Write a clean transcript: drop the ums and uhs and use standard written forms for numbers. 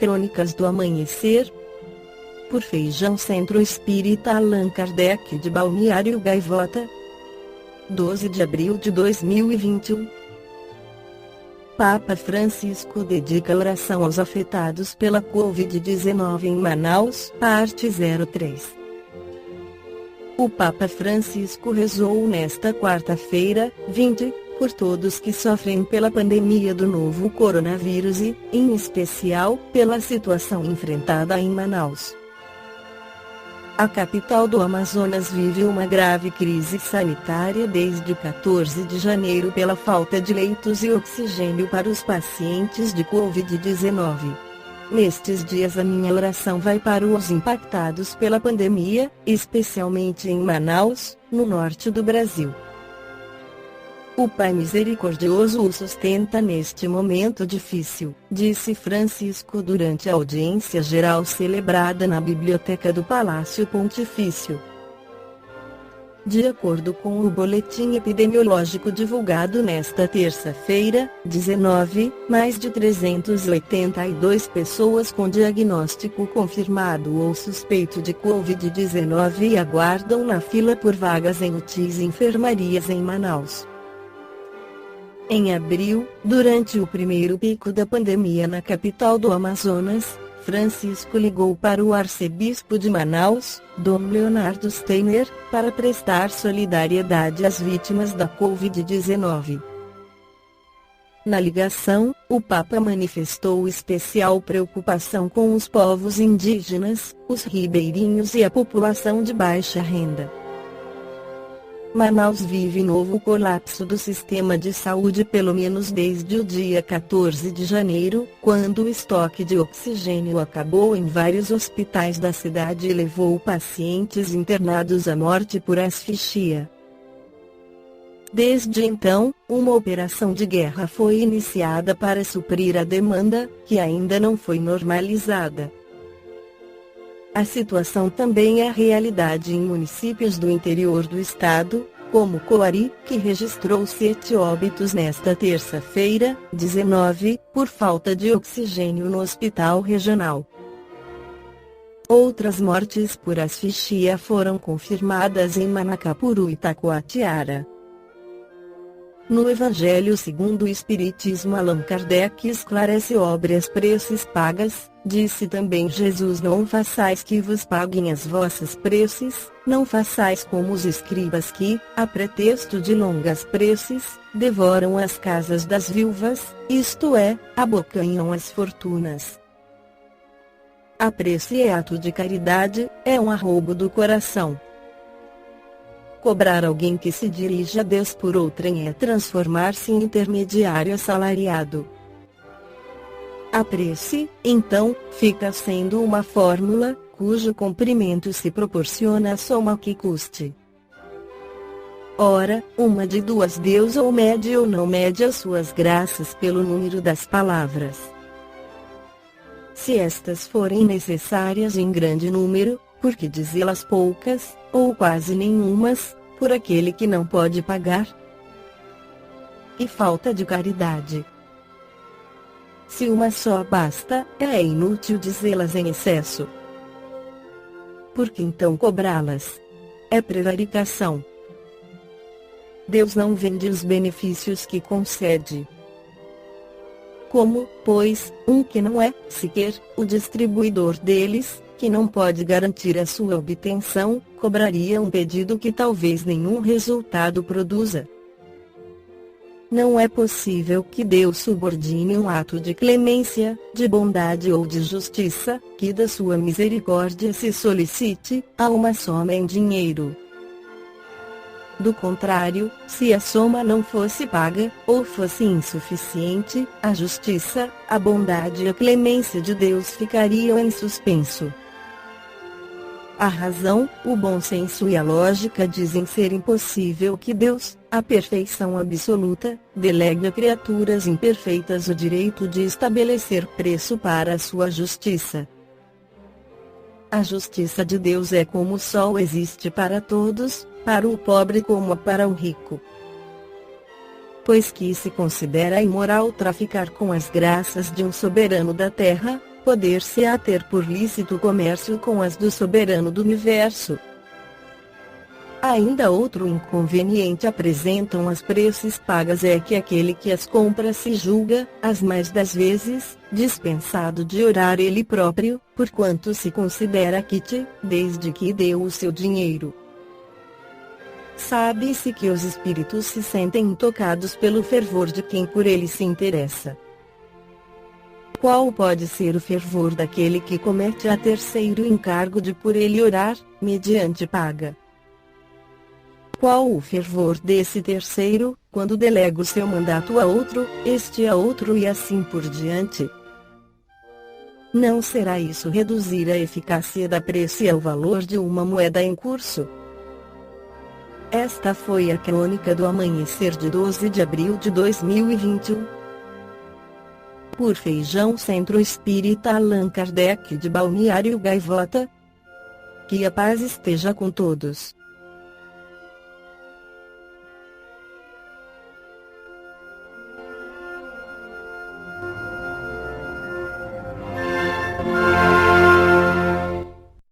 Crônicas do Amanhecer, por Feijão Centro Espírita Allan Kardec de Balneário Gaivota, 12 de abril de 2021. Papa Francisco dedica oração aos afetados pela Covid-19 em Manaus, parte 03. O Papa Francisco rezou nesta quarta-feira, 20, por todos que sofrem pela pandemia do novo coronavírus e, em especial, pela situação enfrentada em Manaus. A capital do Amazonas vive uma grave crise sanitária desde 14 de janeiro pela falta de leitos e oxigênio para os pacientes de Covid-19. Nestes dias a minha oração vai para os impactados pela pandemia, especialmente em Manaus, no norte do Brasil. O Pai Misericordioso o sustenta neste momento difícil, disse Francisco durante a audiência geral celebrada na Biblioteca do Palácio Pontifício. De acordo com o boletim epidemiológico divulgado nesta terça-feira, 19, mais de 382 pessoas com diagnóstico confirmado ou suspeito de Covid-19 aguardam na fila por vagas em UTIs e enfermarias em Manaus. Em abril, durante o primeiro pico da pandemia na capital do Amazonas, Francisco ligou para o arcebispo de Manaus, Dom Leonardo Steiner, para prestar solidariedade às vítimas da Covid-19. Na ligação, o Papa manifestou especial preocupação com os povos indígenas, os ribeirinhos e a população de baixa renda. Manaus vive novo colapso do sistema de saúde pelo menos desde o dia 14 de janeiro, quando o estoque de oxigênio acabou em vários hospitais da cidade e levou pacientes internados à morte por asfixia. Desde então, uma operação de guerra foi iniciada para suprir a demanda, que ainda não foi normalizada. A situação também é realidade em municípios do interior do estado, como Coari, que registrou 7 óbitos nesta terça-feira, 19, por falta de oxigênio no hospital regional. Outras mortes por asfixia foram confirmadas em Manacapuru e Taquatiara. No Evangelho segundo o Espiritismo, Allan Kardec esclarece obras preces pagas, disse também Jesus: não façais que vos paguem as vossas preces, não façais como os escribas que, a pretexto de longas preces, devoram as casas das viúvas, isto é, abocanham as fortunas. A prece é ato de caridade, é um arrobo do coração. Cobrar alguém que se dirige a Deus por outrem é transformar-se em intermediário assalariado. A prece, então, fica sendo uma fórmula, cujo cumprimento se proporciona à soma que custe. Ora, uma de duas: Deus ou mede ou não mede as suas graças pelo número das palavras. Se estas forem necessárias em grande número, por que dizê-las poucas, ou quase nenhumas, por aquele que não pode pagar? E falta de caridade. Se uma só basta, é inútil dizê-las em excesso. Por que então cobrá-las? É prevaricação. Deus não vende os benefícios que concede. Como, pois, um que não é, sequer, o distribuidor deles, que não pode garantir a sua obtenção, cobraria um pedido que talvez nenhum resultado produza? Não é possível que Deus subordine um ato de clemência, de bondade ou de justiça, que da sua misericórdia se solicite, a uma soma em dinheiro. Do contrário, se a soma não fosse paga, ou fosse insuficiente, a justiça, a bondade e a clemência de Deus ficariam em suspenso. A razão, o bom senso e a lógica dizem ser impossível que Deus, a perfeição absoluta, delegue a criaturas imperfeitas o direito de estabelecer preço para a sua justiça. A justiça de Deus é como o sol, existe para todos, para o pobre como para o rico. Pois que se considera imoral traficar com as graças de um soberano da terra, poder-se-á ter por lícito comércio com as do soberano do universo. Ainda outro inconveniente apresentam as preces pagas é que aquele que as compra se julga, as mais das vezes, dispensado de orar ele próprio, porquanto se considera quite, desde que deu o seu dinheiro. Sabe-se que os espíritos se sentem tocados pelo fervor de quem por ele se interessa. Qual pode ser o fervor daquele que comete a terceiro encargo de por ele orar, mediante paga? Qual o fervor desse terceiro, quando delega o seu mandato a outro, este a outro e assim por diante? Não será isso reduzir a eficácia da prece ao valor de uma moeda em curso? Esta foi a crônica do amanhecer de 12 de abril de 2021. Por Feijão Centro Espírita Allan Kardec de Balneário Gaivota. Que a paz esteja com todos.